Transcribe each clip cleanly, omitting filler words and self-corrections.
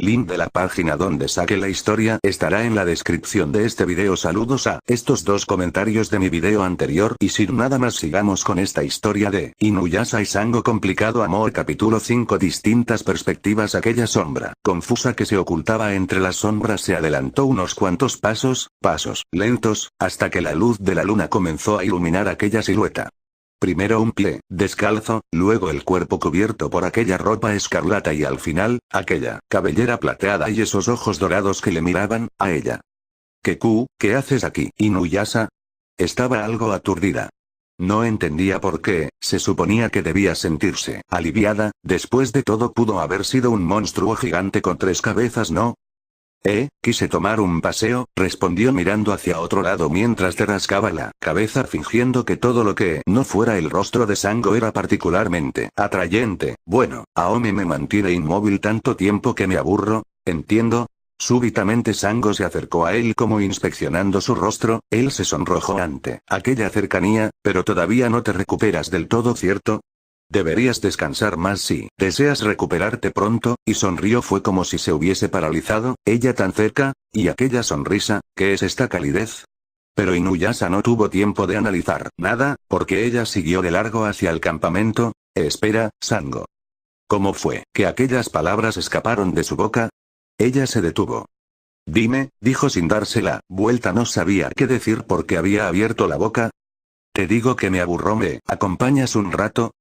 Link de la página donde saqué la historia estará en la descripción de este video. Saludos a estos dos comentarios de mi video anterior y sin nada más sigamos con esta historia de Inuyasha y Sango. Complicado amor. Capítulo 5. Distintas perspectivas. Aquella sombra confusa que se ocultaba entre las sombras se adelantó unos cuantos pasos lentos, hasta que la luz de la luna comenzó a iluminar aquella silueta. Primero un pie, descalzo, luego el cuerpo cubierto por aquella ropa escarlata y al final, aquella cabellera plateada y esos ojos dorados que le miraban a ella. ¿Qué haces aquí, Inuyasha? Estaba algo aturdida. No entendía por qué, se suponía que debía sentirse aliviada, después de todo pudo haber sido un monstruo gigante con 3 cabezas, ¿no? Quise tomar un paseo, respondió mirando hacia otro lado mientras te rascaba la cabeza fingiendo que todo lo que no fuera el rostro de Sango era particularmente atrayente. Bueno, Aome me mantiene inmóvil tanto tiempo que me aburro, entiendo. Súbitamente Sango se acercó a él como inspeccionando su rostro, él se sonrojó ante aquella cercanía, pero todavía no te recuperas del todo, ¿cierto? Deberías descansar más si deseas recuperarte pronto, y sonrió. Fue como si se hubiese paralizado, ella tan cerca, y aquella sonrisa, ¿qué es esta calidez? Pero Inuyasha no tuvo tiempo de analizar nada, porque ella siguió de largo hacia el campamento. Espera, Sango. ¿Cómo fue que aquellas palabras escaparon de su boca? Ella se detuvo. Dime, dijo sin darse la vuelta. No sabía qué decir porque había abierto la boca. Te digo que me aburro. ¿Me acompañas un rato?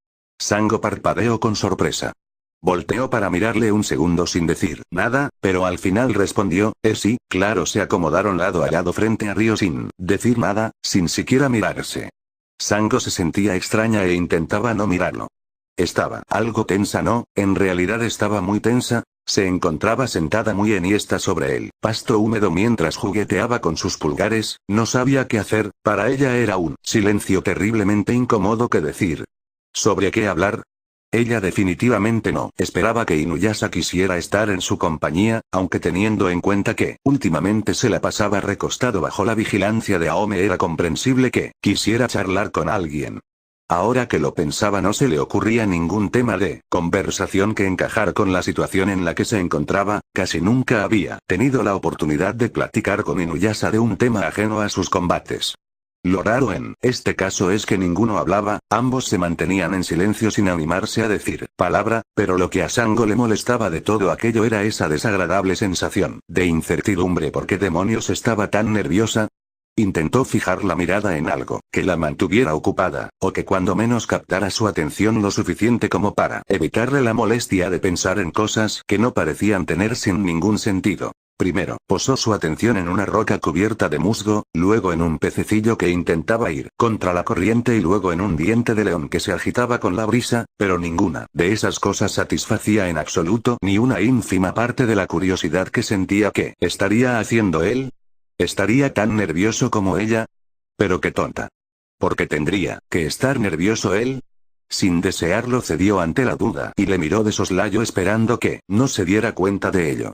Sango parpadeó con sorpresa. Volteó para mirarle un segundo sin decir nada, pero al final respondió, sí, claro. Se acomodaron lado a lado frente a Ryo sin decir nada, sin siquiera mirarse. Sango se sentía extraña e intentaba no mirarlo. Estaba algo tensa, ¿no? En realidad estaba muy tensa. Se encontraba sentada muy enhiesta sobre el pasto húmedo mientras jugueteaba con sus pulgares, no sabía qué hacer, para ella era un silencio terriblemente incómodo. ¿Qué decir? ¿Sobre qué hablar? Ella definitivamente no esperaba que Inuyasha quisiera estar en su compañía, aunque teniendo en cuenta que últimamente se la pasaba recostado bajo la vigilancia de Aome era comprensible que quisiera charlar con alguien. Ahora que lo pensaba no se le ocurría ningún tema de conversación que encajar con la situación en la que se encontraba, casi nunca había tenido la oportunidad de platicar con Inuyasha de un tema ajeno a sus combates. Lo raro en este caso es que ninguno hablaba, ambos se mantenían en silencio sin animarse a decir palabra, pero lo que a Sango le molestaba de todo aquello era esa desagradable sensación de incertidumbre. ¿Por qué demonios estaba tan nerviosa? Intentó fijar la mirada en algo que la mantuviera ocupada, o que cuando menos captara su atención lo suficiente como para evitarle la molestia de pensar en cosas que no parecían tener sin ningún sentido. Primero, posó su atención en una roca cubierta de musgo, luego en un pececillo que intentaba ir contra la corriente y luego en un diente de león que se agitaba con la brisa, pero ninguna de esas cosas satisfacía en absoluto ni una ínfima parte de la curiosidad que sentía. ¿Qué estaría haciendo él? ¿Estaría tan nervioso como ella? Pero qué tonta. ¿Por qué tendría que estar nervioso él? Sin desearlo cedió ante la duda y le miró de soslayo esperando que no se diera cuenta de ello.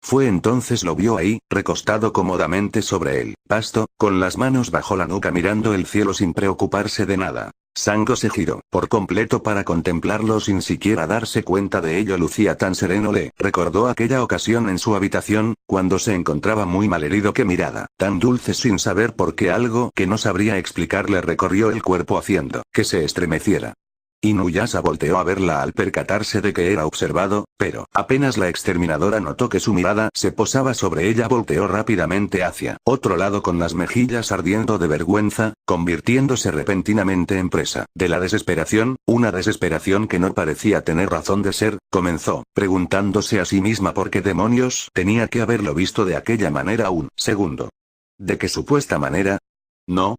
Fue entonces lo vio ahí, recostado cómodamente sobre el pasto, con las manos bajo la nuca mirando el cielo sin preocuparse de nada. Sango se giró por completo para contemplarlo sin siquiera darse cuenta de ello. Lucía tan sereno, le recordó aquella ocasión en su habitación, cuando se encontraba muy malherido. Qué mirada tan dulce, sin saber por qué algo que no sabría explicar le recorrió el cuerpo haciendo que se estremeciera. Inuyasha volteó a verla al percatarse de que era observado, pero apenas la exterminadora notó que su mirada se posaba sobre ella volteó rápidamente hacia otro lado con las mejillas ardiendo de vergüenza, convirtiéndose repentinamente en presa de la desesperación, una desesperación que no parecía tener razón de ser. Comenzó preguntándose a sí misma por qué demonios tenía que haberlo visto de aquella manera un segundo. ¿De qué supuesta manera? No.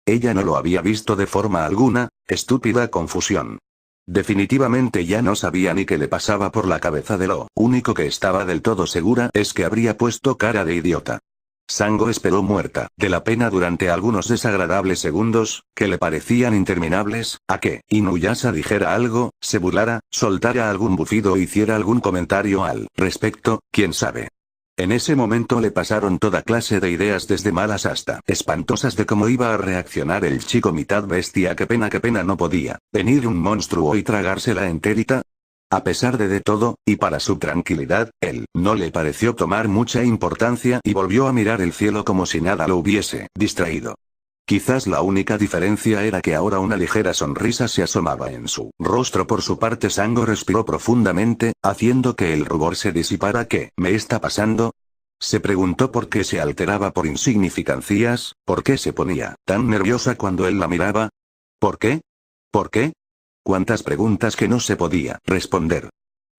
Ella no lo había visto de forma alguna. Estúpida confusión. Definitivamente ya no sabía ni qué le pasaba por la cabeza. De lo único que estaba del todo segura es que habría puesto cara de idiota. Sango esperó muerta de la pena durante algunos desagradables segundos, que le parecían interminables, a que Inuyasha dijera algo, se burlara, soltara algún bufido o hiciera algún comentario al respecto, quién sabe. En ese momento le pasaron toda clase de ideas, desde malas hasta espantosas, de cómo iba a reaccionar el chico mitad bestia. Qué pena no podía venir un monstruo y tragársela enterita. A pesar de todo, y para su tranquilidad, él no le pareció tomar mucha importancia y volvió a mirar el cielo como si nada lo hubiese distraído. Quizás la única diferencia era que ahora una ligera sonrisa se asomaba en su rostro. Por su parte, Sango respiró profundamente, haciendo que el rubor se disipara. ¿Qué me está pasando? Se preguntó por qué se alteraba por insignificancias, por qué se ponía tan nerviosa cuando él la miraba. ¿Por qué? ¿Por qué? Cuántas preguntas que no se podía responder.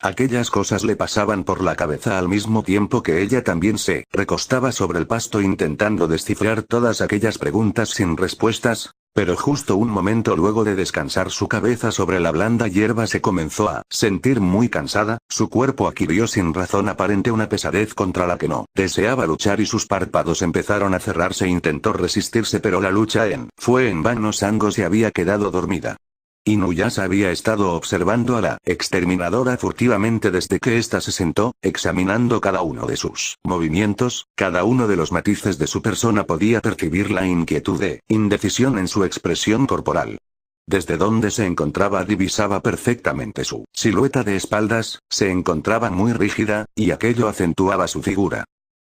Aquellas cosas le pasaban por la cabeza al mismo tiempo que ella también se recostaba sobre el pasto intentando descifrar todas aquellas preguntas sin respuestas, pero justo un momento luego de descansar su cabeza sobre la blanda hierba se comenzó a sentir muy cansada, su cuerpo adquirió sin razón aparente una pesadez contra la que no deseaba luchar y sus párpados empezaron a cerrarse. Intentó resistirse pero la lucha fue en vano. Sango se había quedado dormida. Inuyasha había estado observando a la exterminadora furtivamente desde que ésta se sentó, examinando cada uno de sus movimientos, cada uno de los matices de su persona. Podía percibir la inquietud e indecisión en su expresión corporal. Desde donde se encontraba divisaba perfectamente su silueta de espaldas, se encontraba muy rígida, y aquello acentuaba su figura.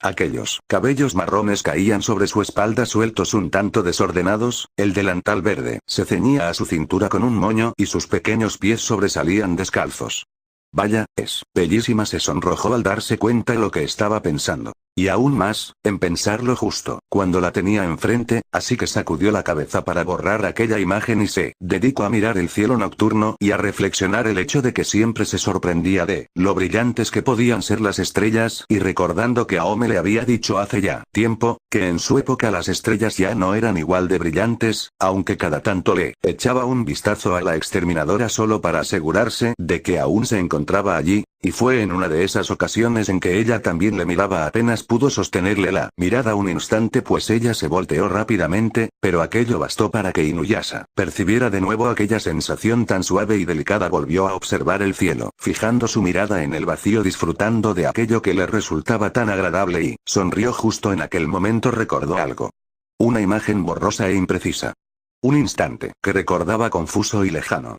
Aquellos cabellos marrones caían sobre su espalda sueltos un tanto desordenados, el delantal verde se ceñía a su cintura con un moño y sus pequeños pies sobresalían descalzos. Vaya, es bellísima. Se sonrojó al darse cuenta de lo que estaba pensando. Y aún más, en pensarlo justo cuando la tenía enfrente, así que sacudió la cabeza para borrar aquella imagen y se dedicó a mirar el cielo nocturno y a reflexionar el hecho de que siempre se sorprendía de lo brillantes que podían ser las estrellas, y recordando que Aome le había dicho hace ya tiempo, que en su época las estrellas ya no eran igual de brillantes, aunque cada tanto le echaba un vistazo a la exterminadora solo para asegurarse de que aún se encontraba allí, y fue en una de esas ocasiones en que ella también le miraba. Apenas pudo sostenerle la mirada un instante pues ella se volteó rápidamente, pero aquello bastó para que Inuyasha percibiera de nuevo aquella sensación tan suave y delicada. Volvió a observar el cielo, fijando su mirada en el vacío, disfrutando de aquello que le resultaba tan agradable, y sonrió. Justo en aquel momento recordó algo. Una imagen borrosa e imprecisa. Un instante que recordaba confuso y lejano.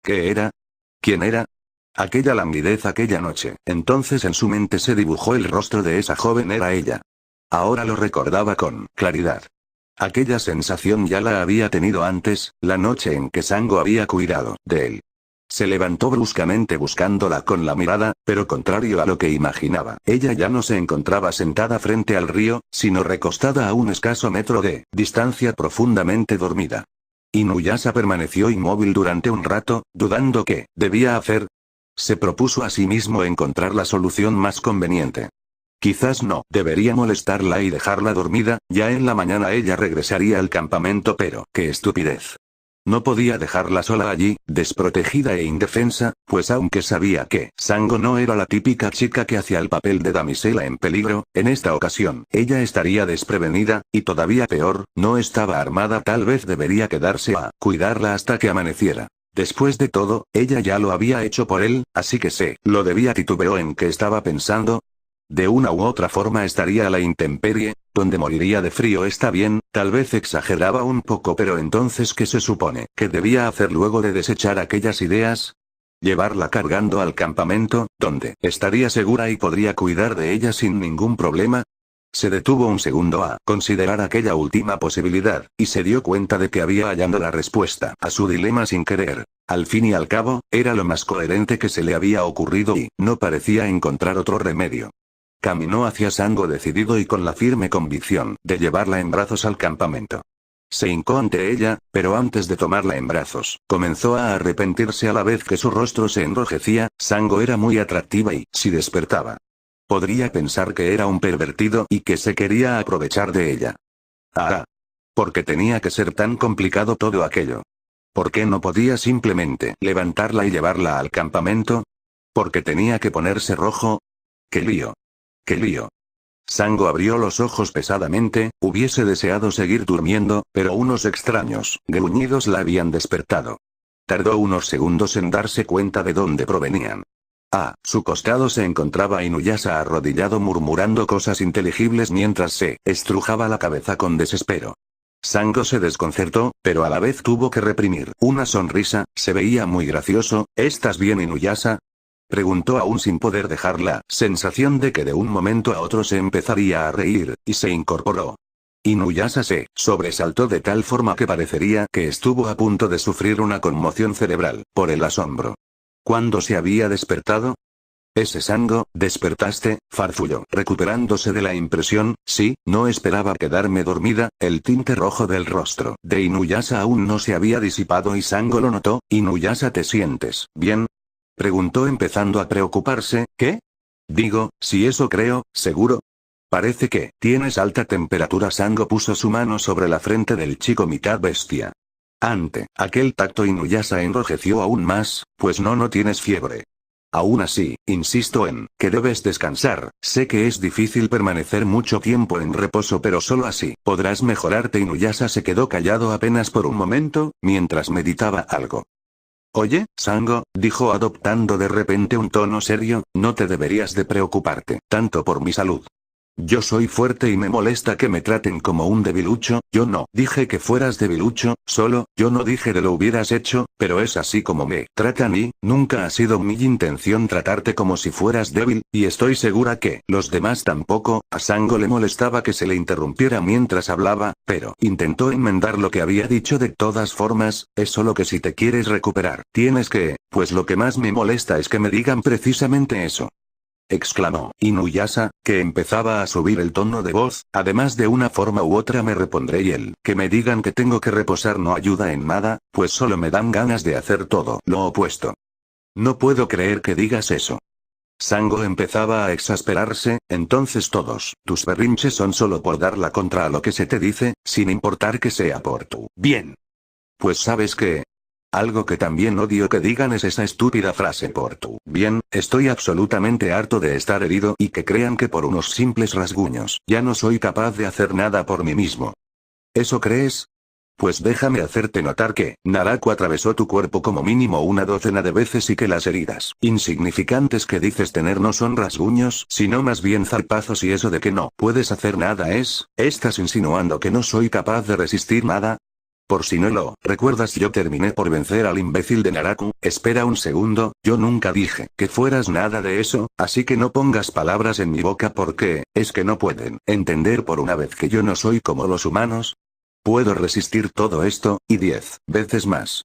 ¿Qué era? ¿Quién era? Aquella languidez aquella noche. Entonces en su mente se dibujó el rostro de esa joven. Era ella. Ahora lo recordaba con claridad. Aquella sensación ya la había tenido antes, la noche en que Sango había cuidado de él. Se levantó bruscamente buscándola con la mirada, pero contrario a lo que imaginaba, ella ya no se encontraba sentada frente al río, sino recostada a un escaso metro de distancia, profundamente dormida. Inuyasha permaneció inmóvil durante un rato, dudando qué debía hacer. Se propuso a sí mismo encontrar la solución más conveniente. Quizás no debería molestarla y dejarla dormida, ya en la mañana ella regresaría al campamento, pero ¡qué estupidez! No podía dejarla sola allí, desprotegida e indefensa, pues aunque sabía que Sango no era la típica chica que hacía el papel de damisela en peligro, en esta ocasión ella estaría desprevenida, y todavía peor, no estaba armada. Tal vez debería quedarse a cuidarla hasta que amaneciera. Después de todo, ella ya lo había hecho por él, así que se lo debía. Titubeó en qué estaba pensando. De una u otra forma estaría a la intemperie, donde moriría de frío. Está bien, tal vez exageraba un poco, pero entonces ¿qué se supone que debía hacer luego de desechar aquellas ideas? Llevarla cargando al campamento, donde estaría segura y podría cuidar de ella sin ningún problema. Se detuvo un segundo a considerar aquella última posibilidad, y se dio cuenta de que había hallado la respuesta a su dilema sin querer. Al fin y al cabo, era lo más coherente que se le había ocurrido y no parecía encontrar otro remedio. Caminó hacia Sango decidido y con la firme convicción de llevarla en brazos al campamento. Se hincó ante ella, pero antes de tomarla en brazos, comenzó a arrepentirse a la vez que su rostro se enrojecía. Sango era muy atractiva y, si despertaba, podría pensar que era un pervertido y que se quería aprovechar de ella. Ah. ¿Por qué tenía que ser tan complicado todo aquello? ¿Por qué no podía simplemente levantarla y llevarla al campamento? ¿Por qué tenía que ponerse rojo? ¡Qué lío! ¡Qué lío! Sango abrió los ojos pesadamente, hubiese deseado seguir durmiendo, pero unos extraños gruñidos la habían despertado. Tardó unos segundos en darse cuenta de dónde provenían. A su costado se encontraba Inuyasha arrodillado murmurando cosas inteligibles mientras se estrujaba la cabeza con desespero. Sango se desconcertó, pero a la vez tuvo que reprimir una sonrisa. Se veía muy gracioso. ¿Estás bien, Inuyasha? Preguntó aún sin poder dejar la sensación de que de un momento a otro se empezaría a reír, y se incorporó. Inuyasha se sobresaltó de tal forma que parecería que estuvo a punto de sufrir una conmoción cerebral, por el asombro. ¿Cuándo se había despertado? Ese Sango, despertaste, farfulló, recuperándose de la impresión. Sí, no esperaba quedarme dormida. El tinte rojo del rostro de Inuyasha aún no se había disipado y Sango lo notó. Inuyasha, ¿te sientes bien? Preguntó empezando a preocuparse. ¿Qué? Digo, si eso creo, ¿seguro? Parece que tienes alta temperatura. Sango puso su mano sobre la frente del chico mitad bestia. Ante aquel tacto Inuyasha enrojeció aún más. Pues no tienes fiebre. Aún así, insisto en que debes descansar. Sé que es difícil permanecer mucho tiempo en reposo, pero solo así podrás mejorarte. Inuyasha se quedó callado apenas por un momento, mientras meditaba algo. Oye, Sango, dijo adoptando de repente un tono serio, no te deberías de preocuparte tanto por mi salud. Yo soy fuerte y me molesta que me traten como un debilucho. Yo no dije que fueras debilucho, yo no dije que lo hubieras hecho, pero es así como me tratan y nunca ha sido mi intención tratarte como si fueras débil, y estoy segura que los demás tampoco. A Sango le molestaba que se le interrumpiera mientras hablaba, pero intentó enmendar lo que había dicho de todas formas. Es solo que si te quieres recuperar, tienes que, pues lo que más me molesta es que me digan precisamente eso. Exclamó Inuyasha, que empezaba a subir el tono de voz. Además, de una forma u otra me repondré, y el que me digan que tengo que reposar no ayuda en nada, pues solo me dan ganas de hacer todo lo opuesto. No puedo creer que digas eso. Sango empezaba a exasperarse. Entonces todos tus berrinches son solo por dar la contra a lo que se te dice, sin importar que sea por tu bien. Pues sabes que... algo que también odio que digan es esa estúpida frase por tu bien. Estoy absolutamente harto de estar herido y que crean que por unos simples rasguños ya no soy capaz de hacer nada por mí mismo. ¿Eso crees? Pues déjame hacerte notar que Naraku atravesó tu cuerpo como mínimo una docena de veces y que las heridas insignificantes que dices tener no son rasguños, sino más bien zarpazos, y eso de que no puedes hacer nada ¿estás insinuando que no soy capaz de resistir nada? Por si no lo recuerdas, yo terminé por vencer al imbécil de Naraku. Espera un segundo, yo nunca dije que fueras nada de eso, así que no pongas palabras en mi boca, porque es que no pueden entender por una vez que yo no soy como los humanos. Puedo resistir todo esto, y 10 veces más.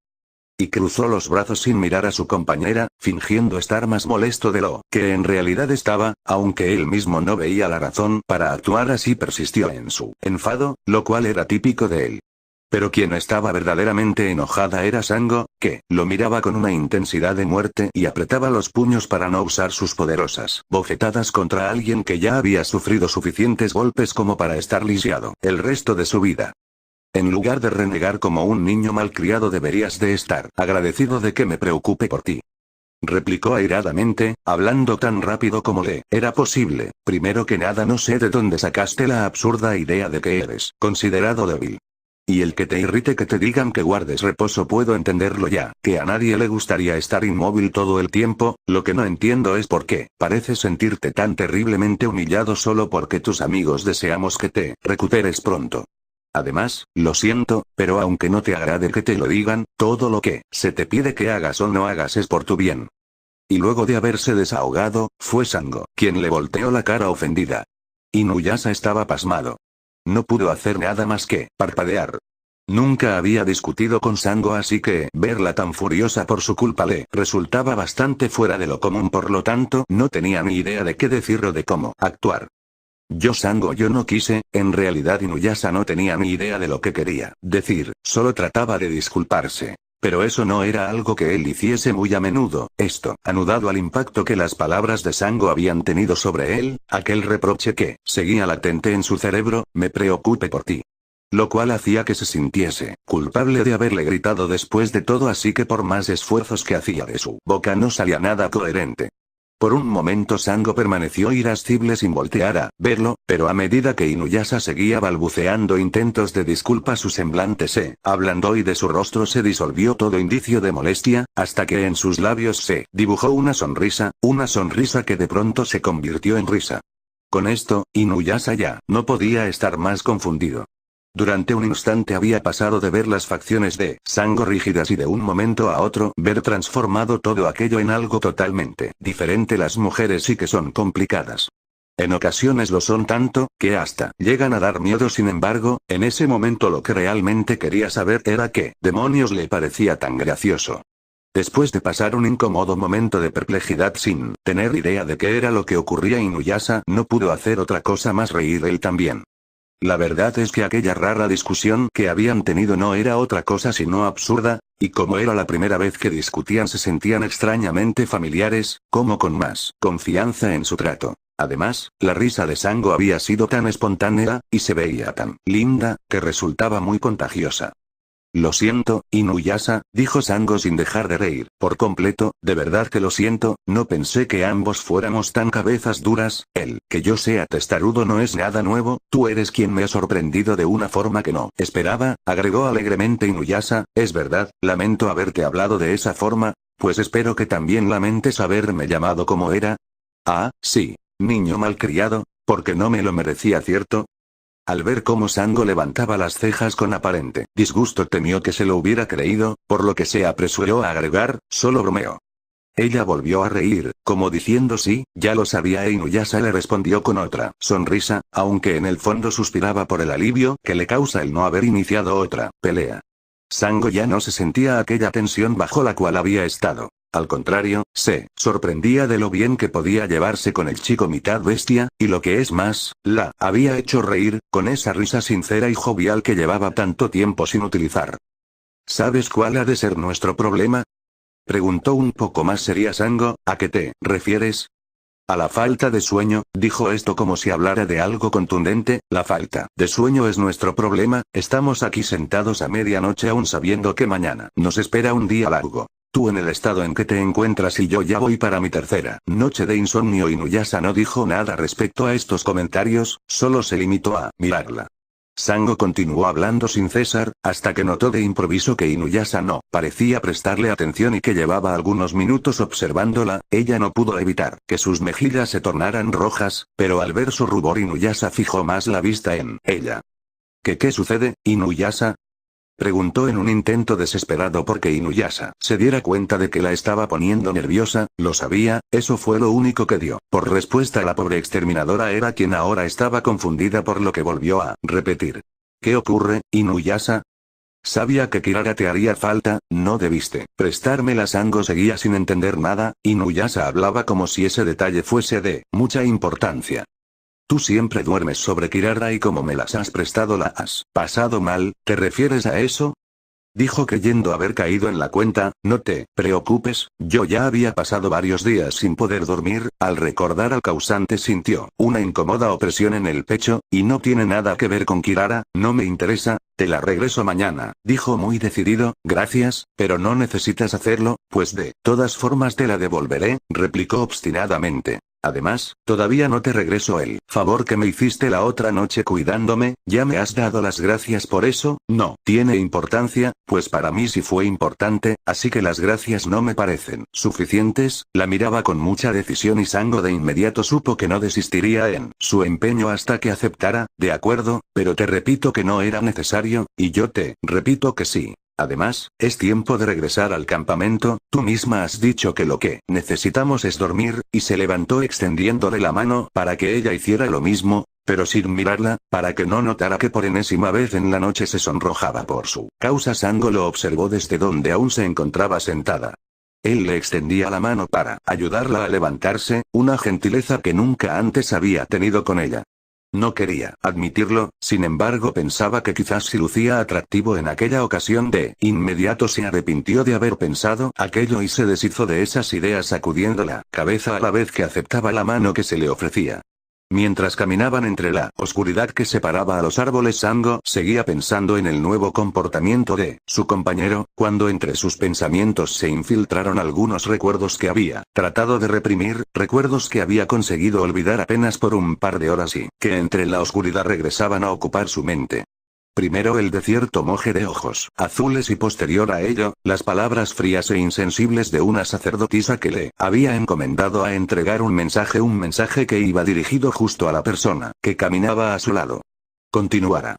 Y cruzó los brazos sin mirar a su compañera, fingiendo estar más molesto de lo que en realidad estaba, aunque él mismo no veía la razón para actuar así. Persistió en su enfado, lo cual era típico de él. Pero quien estaba verdaderamente enojada era Sango, que lo miraba con una intensidad de muerte y apretaba los puños para no usar sus poderosas bofetadas contra alguien que ya había sufrido suficientes golpes como para estar lisiado el resto de su vida. En lugar de renegar como un niño malcriado, deberías de estar agradecido de que me preocupe por ti. Replicó airadamente, hablando tan rápido como le era posible. Primero que nada, no sé de dónde sacaste la absurda idea de que eres considerado débil. Y el que te irrite que te digan que guardes reposo, puedo entenderlo, ya que a nadie le gustaría estar inmóvil todo el tiempo. Lo que no entiendo es por qué pareces sentirte tan terriblemente humillado solo porque tus amigos deseamos que te recuperes pronto. Además, lo siento, pero aunque no te agrade que te lo digan, todo lo que se te pide que hagas o no hagas es por tu bien. Y luego de haberse desahogado, fue Sango quien le volteó la cara ofendida. Inuyasha estaba pasmado. No pudo hacer nada más que parpadear. Nunca había discutido con Sango, así que verla tan furiosa por su culpa le resultaba bastante fuera de lo común, por lo tanto no tenía ni idea de qué decir o de cómo actuar. Sango, yo no quise. En realidad Inuyasha no tenía ni idea de lo que quería decir, solo trataba de disculparse. Pero eso no era algo que él hiciese muy a menudo. Esto, anudado al impacto que las palabras de Sango habían tenido sobre él, aquel reproche que seguía latente en su cerebro, me preocupe por ti. Lo cual hacía que se sintiese culpable de haberle gritado después de todo, así que por más esfuerzos que hacía de su boca no salía nada coherente. Por un momento Sango permaneció irascible sin voltear a verlo, pero a medida que Inuyasha seguía balbuceando intentos de disculpa, su semblante se ablandó y de su rostro se disolvió todo indicio de molestia, hasta que en sus labios se dibujó una sonrisa que de pronto se convirtió en risa. Con esto, Inuyasha ya no podía estar más confundido. Durante un instante había pasado de ver las facciones de Sango rígidas y de un momento a otro ver transformado todo aquello en algo totalmente diferente. Las mujeres sí que son complicadas. En ocasiones lo son tanto, que hasta llegan a dar miedo. Sin embargo, en ese momento lo que realmente quería saber era qué demonios le parecía tan gracioso. Después de pasar un incómodo momento de perplejidad sin tener idea de qué era lo que ocurría, Inuyasha no pudo hacer otra cosa más reír él también. La verdad es que aquella rara discusión que habían tenido no era otra cosa sino absurda, y como era la primera vez que discutían se sentían extrañamente familiares, como con más confianza en su trato. Además, la risa de Sango había sido tan espontánea, y se veía tan linda, que resultaba muy contagiosa. Lo siento, Inuyasha, dijo Sango sin dejar de reír por completo, de verdad que lo siento, no pensé que ambos fuéramos tan cabezas duras. El que yo sea testarudo no es nada nuevo, tú eres quien me ha sorprendido de una forma que no esperaba, agregó alegremente Inuyasha. Es verdad, lamento haberte hablado de esa forma, pues espero que también lamentes haberme llamado como era. Ah, sí, niño malcriado, porque no me lo merecía, ¿cierto? Al ver cómo Sango levantaba las cejas con aparente disgusto, temió que se lo hubiera creído, por lo que se apresuró a agregar, solo bromeo. Ella volvió a reír, como diciendo sí, ya lo sabía, e Inuyasha le respondió con otra sonrisa, aunque en el fondo suspiraba por el alivio que le causa el no haber iniciado otra pelea. Sango ya no se sentía aquella tensión bajo la cual había estado. Al contrario, se sorprendía de lo bien que podía llevarse con el chico mitad bestia, y lo que es más, la había hecho reír, con esa risa sincera y jovial que llevaba tanto tiempo sin utilizar. ¿Sabes cuál ha de ser nuestro problema?, preguntó un poco más seria Sango. ¿A qué te refieres? A la falta de sueño, dijo esto como si hablara de algo contundente. La falta de sueño es nuestro problema. Estamos aquí sentados a medianoche aún sabiendo que mañana nos espera un día largo. Tú en el estado en que te encuentras y yo ya voy para mi tercera noche de insomnio. Inuyasha no dijo nada respecto a estos comentarios, solo se limitó a mirarla. Sango continuó hablando sin cesar, hasta que notó de improviso que Inuyasha no parecía prestarle atención y que llevaba algunos minutos observándola. Ella no pudo evitar que sus mejillas se tornaran rojas, pero al ver su rubor Inuyasha fijó más la vista en ella. ¿Qué sucede, Inuyasha?, preguntó en un intento desesperado porque Inuyasha se diera cuenta de que la estaba poniendo nerviosa. Lo sabía, eso fue lo único que dio por respuesta. La pobre exterminadora era quien ahora estaba confundida, por lo que volvió a repetir. ¿Qué ocurre, Inuyasha? Sabía que Kirara te haría falta, no debiste prestármela. Sango seguía sin entender nada. Inuyasha hablaba como si ese detalle fuese de mucha importancia. Tú siempre duermes sobre Kirara y como me las has prestado la has pasado mal, ¿te refieres a eso?, dijo creyendo haber caído en la cuenta. No te preocupes, yo ya había pasado varios días sin poder dormir. Al recordar al causante sintió una incómoda opresión en el pecho, y no tiene nada que ver con Kirara, no me interesa, te la regreso mañana, dijo muy decidido. Gracias, pero no necesitas hacerlo, pues de todas formas te la devolveré, replicó obstinadamente. Además, todavía no te regreso el favor que me hiciste la otra noche cuidándome. ¿Ya me has dado las gracias por eso? No tiene importancia, pues para mí sí fue importante, así que las gracias no me parecen suficientes. La miraba con mucha decisión y Sango de inmediato supo que no desistiría en su empeño hasta que aceptara. De acuerdo, pero te repito que no era necesario, y yo te repito que sí. Además, es tiempo de regresar al campamento. Tú misma has dicho que lo que necesitamos es dormir, y se levantó extendiéndole la mano para que ella hiciera lo mismo, pero sin mirarla, para que no notara que por enésima vez en la noche se sonrojaba por su causa. Sango lo observó desde donde aún se encontraba sentada. Él le extendía la mano para ayudarla a levantarse, una gentileza que nunca antes había tenido con ella. No quería admitirlo, sin embargo pensaba que quizás si lucía atractivo en aquella ocasión. De inmediato se arrepintió de haber pensado aquello y se deshizo de esas ideas sacudiendo la cabeza a la vez que aceptaba la mano que se le ofrecía. Mientras caminaban entre la oscuridad que separaba a los árboles, Sango seguía pensando en el nuevo comportamiento de su compañero, cuando entre sus pensamientos se infiltraron algunos recuerdos que había tratado de reprimir, recuerdos que había conseguido olvidar apenas por un par de horas y que entre la oscuridad regresaban a ocupar su mente. Primero el de cierto monje de ojos azules y posterior a ello, las palabras frías e insensibles de una sacerdotisa que le había encomendado a entregar un mensaje que iba dirigido justo a la persona que caminaba a su lado. Continuara